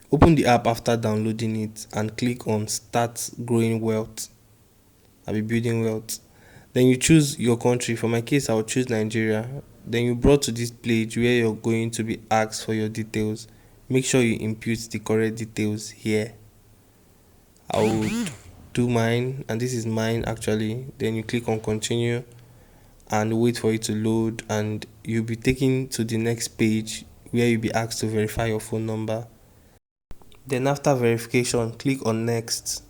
Open the app after downloading it and click on start growing wealth. I'll be building wealth. Then you choose your country. For my case, I'll choose Nigeria. Then you brought to this page where you're going to be asked for your details. Make sure you input the correct details here. I would do mine, and this is mine actually. Then you click on continue and wait for it to load, and you'll be taken to the next page where you'll be asked to verify your phone number. Then after verification, click on next.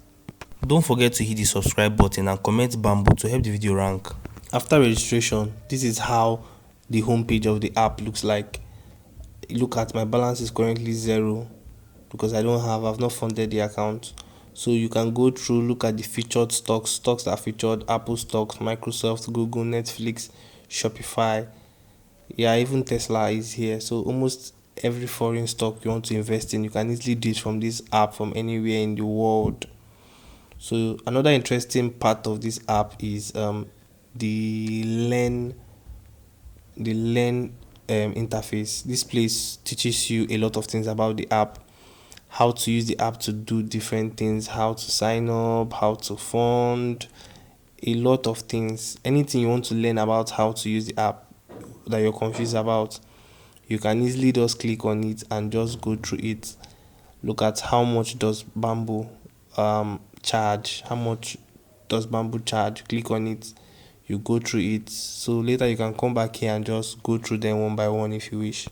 Don't forget to hit the subscribe button and comment bamboo to help the video rank. After registration, this is how the homepage of the app looks like. Look at my balance is currently 0 because I've not funded the account. So you can go through, look at the featured stocks that are featured: Apple stocks, Microsoft, Google, Netflix, Shopify. Yeah, even Tesla is here. So almost every foreign stock you want to invest in, you can easily do it from this app from anywhere in the world. So another interesting part of this app is the learn interface. This place teaches you a lot of things about the app, how to use the app to do different things, how to sign up, how to fund, a lot of things. Anything you want to learn about how to use the app that you're confused about, you can easily just click on it and just go through it. Look at how much does bamboo charge, how much does bamboo charge. Click on it, you go through it, so later you can come back here and just go through them one by one if you wish.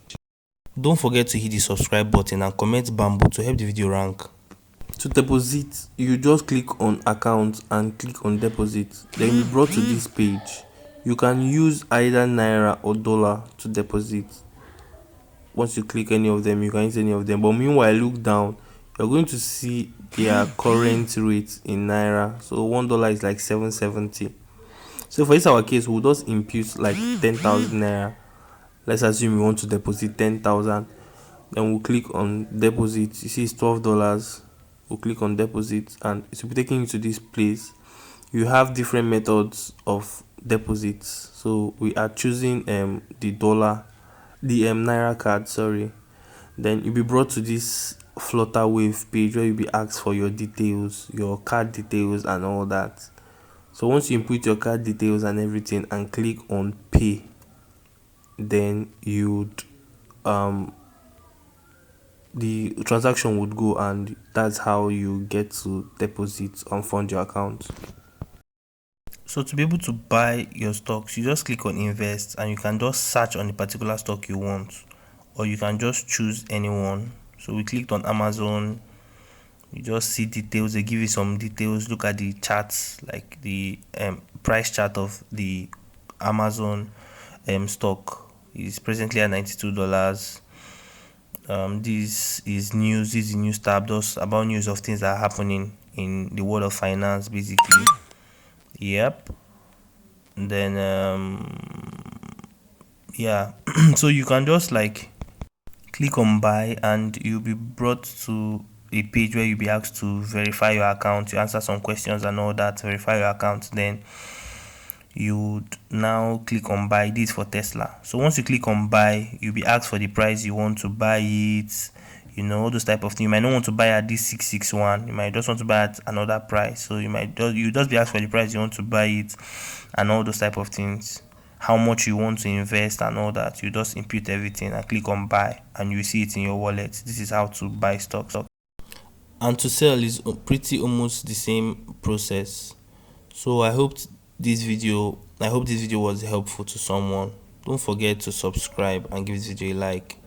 Don't forget to hit the subscribe button and comment bamboo to help the video rank. To deposit, you just click on account and click on deposit. Then you're brought to this page. You can use either naira or dollar to deposit. Once you click any of them, you can use any of them. But meanwhile, look down, you're going to see their current rate in naira. So $1 is like 770. So for this our case, we'll just impute like 10,000 naira. Let's assume we want to deposit 10,000. Then we'll click on deposit. You see it's $12. We'll click on deposit and it will be taking you to this place. You have different methods of deposits. So we are choosing the naira card, sorry. Then you'll be brought to this flutter wave page where you'll be asked for your details, your card details and all that. So once you input your card details and everything and click on pay, then you'd the transaction would go, and that's how you get to deposit and fund your account. So to be able to buy your stocks, you just click on invest and you can just search on the particular stock you want, or you can just choose anyone. So we clicked on Amazon. You just see details, they give you some details. Look at the charts, like the price chart of the Amazon stock is presently at $92. This is news. This is news tab, just about news of things that are happening in the world of finance, basically. Yep. And then yeah. So you can just like click on buy and you'll be brought to a page where you'll be asked to verify your account. You answer some questions and all that, verify your account. Then you would now click on buy. This for Tesla. So once you click on buy, you'll be asked for the price you want to buy it, all those type of things. You might not want to buy at this 661, you might just want to buy at another price. So you just be asked for the price you want to buy it and all those type of things, how much you want to invest and all that. You just input everything and click on buy and you see it in your wallet. This is how to buy stocks. And to sell is pretty almost the same process. So I hope this video was helpful to someone. Don't forget to subscribe and give this video a like.